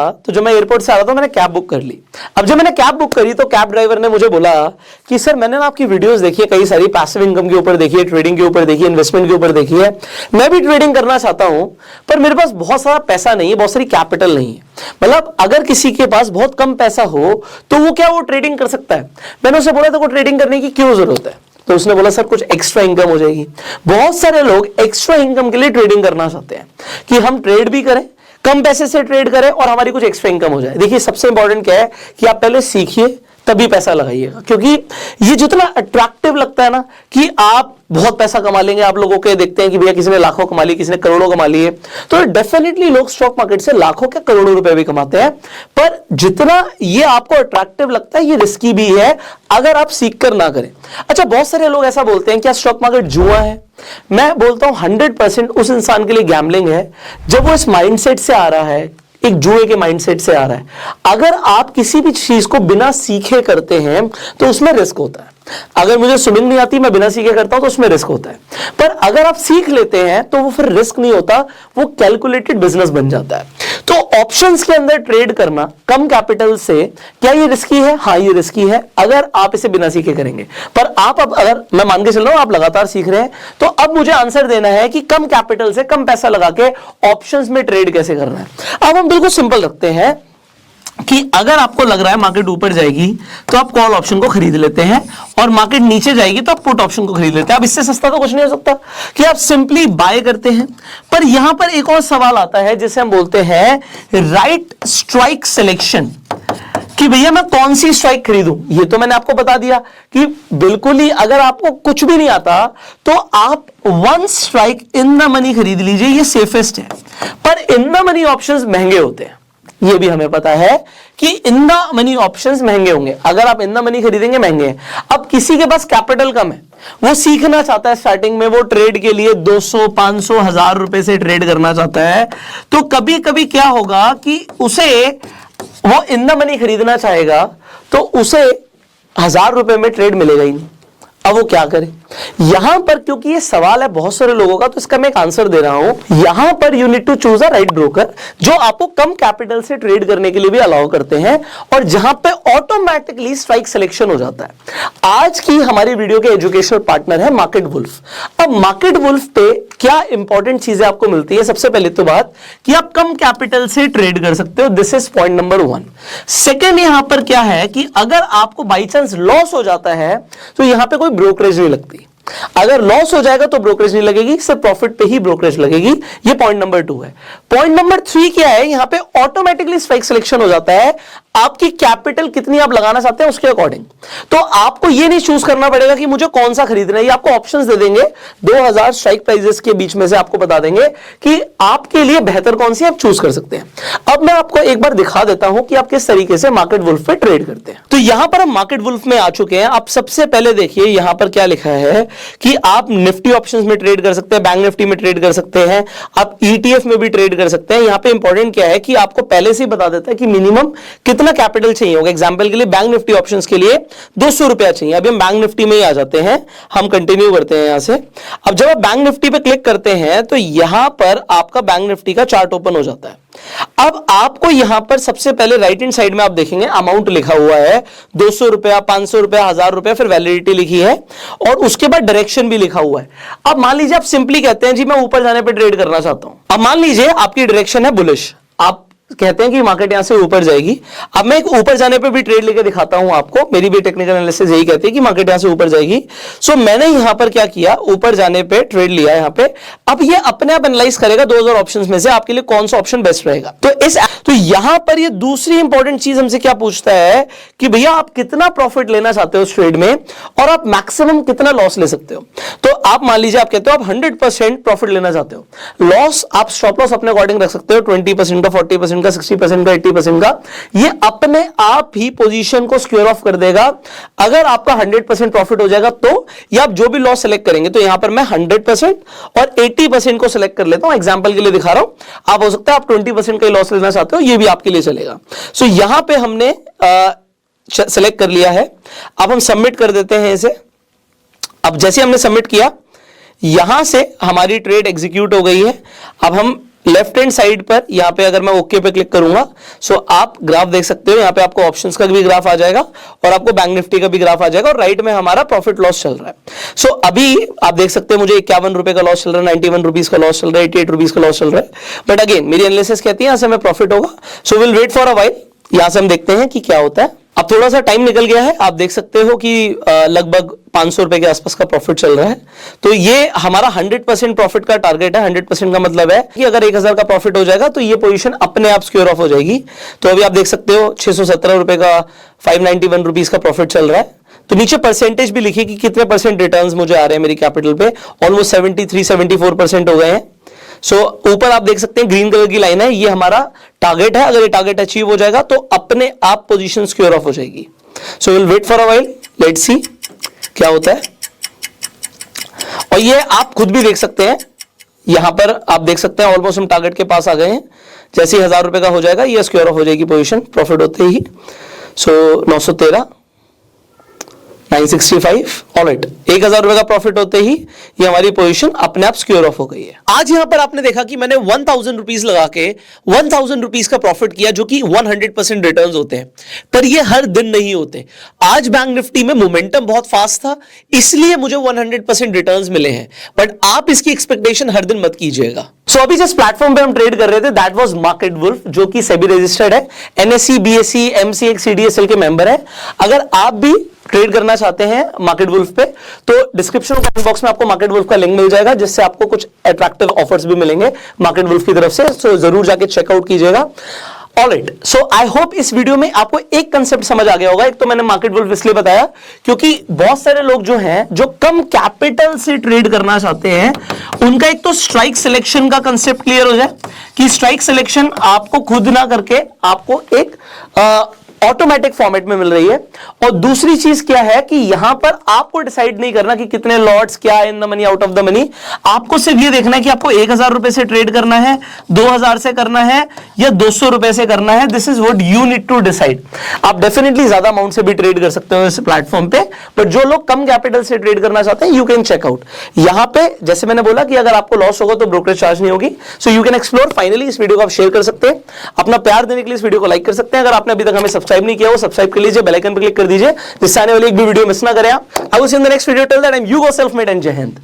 तो जब मैं एयरपोर्ट से आ रहा था मैंने कैब बुक कर ली। अब जब मैंने कैब बुक करी तो कैब ड्राइवर ने मुझे बोला कि सर मैंने ना आपकी वीडियोस देखी है, कई सारी पैसिव इनकम के ऊपर देखी है, ट्रेडिंग के ऊपर देखी है, इन्वेस्टमेंट के ऊपर देखी है, मैं भी ट्रेडिंग करना चाहता हूं पर मेरे पास बहुत सारा पैसा नहीं है, बहुत सारी कैपिटल नहीं है। मतलब अगर किसी के पास बहुत कम पैसा हो तो वो क्या वो ट्रेडिंग कर सकता है? मैंने उसे बोला तो ट्रेडिंग करने की क्यों जरूरत है? तो उसने बोला सर कुछ एक्स्ट्रा इनकम हो जाएगी। बहुत सारे लोग एक्स्ट्रा इनकम के लिए ट्रेडिंग करना चाहते हैं कि हम ट्रेड भी करें, कम पैसे से ट्रेड करें और हमारी कुछ एक्स्ट्रा इनकम हो जाए। देखिए सबसे इंपॉर्टेंट क्या है कि आप पहले सीखिए तभी पैसा लगाइएगा, क्योंकि ये जितना अट्रैक्टिव लगता है ना कि आप बहुत पैसा कमा लेंगे, आप लोगों के देखते हैं कि भैया किसी ने लाखों कमा लिए, किसी ने करोड़ों कमा लिए, तो डेफिनेटली लोग स्टॉक मार्केट से लाखों के करोड़ों रुपए भी कमाते हैं। पर जितना ये आपको अट्रैक्टिव लगता है ये रिस्की भी है अगर आप सीख कर ना करें। अच्छा, बहुत सारे लोग ऐसा बोलते हैं क्या स्टॉक मार्केट जुआ है? मैं बोलता हूं 100% उस इंसान के लिए गैम्बलिंग है जब वो इस माइंडसेट से आ रहा है, एक जुए के माइंडसेट से आ रहा है। अगर आप किसी भी चीज को बिना सीखे करते हैं तो उसमें रिस्क होता है। अगर मुझे स्विमिंग नहीं आती, मैं बिना सीखे करता हूं तो उसमें रिस्क होता है। पर अगर आप सीख लेते हैं तो वो फिर रिस्क नहीं होता, वो कैलकुलेटेड बिजनेस बन जाता है। तो ऑप्शंस के अंदर ट्रेड करना कम कैपिटल से, क्या ये रिस्की है? हाँ ये रिस्की है अगर आप इसे बिना सीखे करेंगे। पर आप अब अगर मैं मान के चल रहा हूं आप लगातार सीख रहे हैं तो अब मुझे आंसर देना है कि कम कैपिटल से कम पैसा लगा के ऑप्शंस में ट्रेड कैसे करना है। अब हम बिल्कुल सिंपल रखते हैं कि अगर आपको लग रहा है मार्केट ऊपर जाएगी तो आप कॉल ऑप्शन को खरीद लेते हैं और मार्केट नीचे जाएगी तो आप पुट ऑप्शन को खरीद लेते हैं। अब इससे सस्ता तो कुछ नहीं हो सकता कि आप सिंपली बाय करते हैं। पर यहां पर एक और सवाल आता है जिसे हम बोलते हैं राइट स्ट्राइक सिलेक्शन, कि भैया मैं कौन सी स्ट्राइक खरीदूं। ये तो मैंने आपको बता दिया कि बिल्कुल ही अगर आपको कुछ भी नहीं आता तो आप one strike in the money खरीद लीजिए, ये सेफेस्ट है। पर इन द मनी ऑप्शंस महंगे होते हैं, ये भी हमें पता है कि इन द मनी ऑप्शंस महंगे होंगे। अगर आप इन द मनी खरीदेंगे महंगे हैं। अब किसी के पास कैपिटल कम है, वो सीखना चाहता है, स्टार्टिंग में वो ट्रेड के लिए 200, 500, 1000 रुपए से ट्रेड करना चाहता है, तो कभी कभी क्या होगा कि उसे वो इन द मनी खरीदना चाहेगा तो उसे 1000 रुपए में ट्रेड मिलेगा ही नहीं। अब वो क्या करे? यहां पर क्योंकि ये सवाल है बहुत सारे लोगों का तो इसका मैं एक आंसर दे रहा हूं। यहां पर you need to choose a right broker जो आपको कम कैपिटल से ट्रेड करने के लिए भी अलाउ करते हैं और जहां पे ऑटोमेटिकली स्ट्राइक सिलेक्शन हो जाता है। आज की हमारी वीडियो के एजुकेशनल पार्टनर है मार्केट वुल्फ। अब मार्केट वुल्फ पे क्या इंपॉर्टेंट चीजें आपको मिलती है? सबसे पहले तो बात कि आप कम कैपिटल से ट्रेड कर सकते हो, this is point number 1। Second, यहां पर क्या है कि अगर आपको बाई चांस लॉस हो जाता है तो यहां पे कोई ब्रोकरेज नहीं लगती। अगर लॉस हो जाएगा तो ब्रोकरेज नहीं लगेगी, सिर्फ प्रॉफिट पे ही ब्रोकरेज लगेगी। ये पॉइंट नंबर 2 है। पॉइंट नंबर 3 क्या है? यहां पे ऑटोमेटिकली स्ट्राइक सिलेक्शन हो जाता है, आपकी कैपिटल कितनी आप लगाना चाहते हैं उसके अकॉर्डिंग। तो आपको ये नहीं चूज करना पड़ेगा कि मुझे कौन सा खरीदना है, ये आपको ऑप्शंस दे देंगे। 2000 स्ट्राइक प्राइजेस के बीच में से आपको बता देंगे कि आपके लिए बेहतर कौन सी आप चूज कर सकते हैं। अब मैं आपको एक बार दिखा देता हूं कि आप किस तरीके से मार्केट वुल्फ पे ट्रेड करते हैं। तो यहां पर हम मार्केट वुल्फ में आ चुके हैं। आप सबसे पहले देखिए यहां पर क्या लिखा है कि आप निफ्टी ऑप्शंस में ट्रेड कर सकते हैं, बैंक निफ्टी में ट्रेड कर सकते हैं, आप ईटीएफ में भी ट्रेड कर सकते हैं। यहां पे इंपॉर्टेंट क्या है कि आपको पहले से ही बता देता है कि मिनिमम कितना कैपिटल चाहिए होगा। एग्जांपल के लिए बैंक निफ्टी ऑप्शंस के लिए 200 रुपया चाहिए। अभी हम बैंक निफ्टी में ही आ जाते हैं, हम कंटिन्यू करते हैं यहां से। अब जब आप बैंक निफ्टी पे क्लिक करते हैं तो यहां पर आपका बैंक निफ्टी का चार्ट ओपन हो जाता है। अब आपको यहां पर सबसे पहले राइट हैंड साइड में आप देखेंगे अमाउंट लिखा हुआ है, 200 रुपया, 500 रुपया, 1000 रुपया, फिर वैलिडिटी लिखी है और उसके बाद डायरेक्शन भी लिखा हुआ है। अब मान लीजिए आप सिंपली कहते हैं जी मैं ऊपर जाने पे ट्रेड करना चाहता हूं। अब मान लीजिए आपकी डायरेक्शन है बुलिश, आप कहते हैं कि मार्केट यहां से ऊपर जाएगी। अब मैं एक ऊपर जाने पे भी ट्रेड लेके दिखाता हूं आपको, मेरी भी टेक्निकल एनालिसिस यही कहती है कि मार्केट यहां से ऊपर जाएगी। सो मैंने यहां पर क्या किया, ऊपर जाने पे ट्रेड लिया यहां पे। अब ये अपने आप एनालाइज करेगा 2000 ऑप्शंस में से आपके लिए कौन सा ऑप्शन बेस्ट रहेगा। तो यहां पर ये दूसरी इंपॉर्टेंट चीज हमसे क्या पूछता है कि भैया आप कितना प्रॉफिट लेना चाहते हो उस ट्रेड में और आप मैक्सिमम कितना लॉस ले सकते हो। तो आप मान लीजिए आप कहते हो आप 100% प्रॉफिट लेना चाहते हो, लॉस आप स्टॉप लॉस अपने अकॉर्डिंग रख सकते हो, 20% का, 40% का, 60% का, 80% का। ये अपने आप ही पोजीशन को स्क्वेयर ऑफ कर देगा। अगर आपका 100% प्रॉफिट हो जाएगा तो या आप जो भी लॉस सेलेक्ट करेंगे, तो यहां पर मैं 100% और 80% को सिलेक्ट कर लेता हूं, एग्जांपल के लिए दिखा रहा हूं। आप हो सकता है आप 20% का लॉस लेना चाहते हो, ये भी आपके लिए चलेगा। सो यहां पे हमने सेलेक्ट कर लिया है। अब हम सबमिट कर देते हैं इसे। अब जैसे हमने सबमिट किया, यहां से हमारी ट्रेड एग्जीक्यूट हो गई है। अब हम लेफ्ट हैंड साइड पर यहाँ पे अगर मैं ओके पे क्लिक करूंगा सो आप ग्राफ देख सकते हो। यहाँ पे आपको ऑप्शंस का भी ग्राफ आ जाएगा और आपको बैंक निफ्टी का भी ग्राफ आ जाएगा और राइट में हमारा प्रॉफिट लॉस चल रहा है। सो अभी आप देख सकते हैं मुझे 51 रुपए का लॉस चल रहा है, 91 रुपीज का लॉस चल रहा है, 88 रुपीज का लॉस चल रहा है। बट अगेन मेरी एनालिसिस कहती है यहाँ से हमें प्रॉफिट होगा। So will wait for a while, यहां से हम देखते हैं कि क्या होता है। अब थोड़ा सा टाइम निकल गया है, आप देख सकते हो कि लगभग 500 रुपए के आसपास का प्रॉफिट चल रहा है। तो ये हमारा 100% प्रॉफिट का टारगेट है। 100% का मतलब है कि अगर 1000 का प्रॉफिट हो जाएगा तो ये पोजीशन अपने आप सिक्योर ऑफ हो जाएगी। तो अभी आप देख सकते हो 617 रुपए का 591 रुपीज का प्रॉफिट चल रहा है। तो नीचे परसेंटेज भी लिखिए कि कितने परसेंट रिटर्न्स मुझे आ रहे हैं मेरी कैपिटल पे। ऑलमोस्ट 73-74% हो गए हैं। सो ऊपर आप देख सकते हैं ग्रीन कलर की लाइन है, ये हमारा टारगेट है। अगर ये टारगेट अचीव हो जाएगा तो अपने आप पोजीशन सिक्योर ऑफ हो जाएगी। So will wait for a while, let's see क्या होता है। और ये आप खुद भी देख सकते हैं, यहां पर आप देख सकते हैं ऑलमोस्ट हम टारगेट के पास आ गए हैं। जैसे ही 1000 रुपए का हो जाएगा ये सिक्योर ऑफ हो जाएगी पोजीशन प्रॉफिट होते ही। सो 913, 965, ऑलराइट, 1000 रुपए का प्रॉफिट होते ही ये हमारी पोजीशन अपने आप सिक्योर ऑफ हो गई है। आज यहां पर आपने देखा कि मैंने 1000 रुपीज लगा के 1000 रुपीज का प्रॉफिट किया, जो कि 100% रिटर्न्स होते हैं। पर ये हर दिन नहीं होते। आज बैंक निफ्टी में मोमेंटम बहुत फास्ट था, इसलिए मुझे 100% रिटर्न्स मिले हैं। बट आप इसकी एक्सपेक्टेशन हर दिन मत कीजिएगा। सो अभी जिस प्लेटफॉर्म पे हम ट्रेड कर रहे थे दैट वाज मार्केट वुल्फ, जो कि सेबी रजिस्टर्ड है, एनएससी, बीएसई, एमसीएक्स, सीडीएसएल के मेंबर है। अगर आप भी ट्रेड करना चाहते हैं मार्केट वुल्फ पे तो डिस्क्रिप्शन कमेंट बॉक्स में आपको मार्केट वुल्फ का लिंक मिल जाएगा, जिससे आपको कुछ अट्रैक्टिव ऑफर्स भी मिलेंगे मार्केट वुल्फ की तरफ से। सो जरूर जाके चेकआउट कीजिएगा। ऑलराइट, सो आई होप इस वीडियो में आपको एक कंसेप्ट समझ आ गया होगा। एक तो मैंने मार्केट वुल्फ इसलिए बताया क्योंकि बहुत सारे लोग जो हैं जो कम कैपिटल से ट्रेड करना चाहते हैं, उनका एक तो स्ट्राइक सिलेक्शन का कंसेप्ट क्लियर हो जाए कि स्ट्राइक सिलेक्शन आपको खुद ना करके आपको एक ऑटोमेटिक फॉर्मेट में मिल रही है। और दूसरी चीज क्या है कि यहां पर आपको डिसाइड नहीं करना कि कितने लॉट्स, क्या in the money, out of the money. आपको सिर्फ ये देखना है कि आपको 1000 रुपए से ट्रेड करना है, 2000 से करना है या 200 रुपए से करना है। This is what you need to decide. आप डेफिनेटली ज्यादा अमाउंट से भी ट्रेड कर सकते हो इस प्लेटफॉर्म पे, बट जो लोग कम कैपिटल से ट्रेड करना चाहते हैं यू कैन चेकआउट। यहां पे जैसे मैंने बोला कि अगर आपको लॉस होगा तो ब्रोकरेज चार्ज नहीं होगी। So you can explore. Finally इस वीडियो को आप शेयर कर सकते हैं, अपना प्यार देने के लिए इस वीडियो को लाइक कर सकते हैं। अगर आपने अभी तक हमें सब्सक्राइब नहीं किया हो सब्सक्राइब कर लीजिए, बेल आइकन पर क्लिक कर दीजिए, जिससे आने वाली एक भी वीडियो मिस ना करें आप। I will see you in the next video. Till that time you go self made and जय हिंद।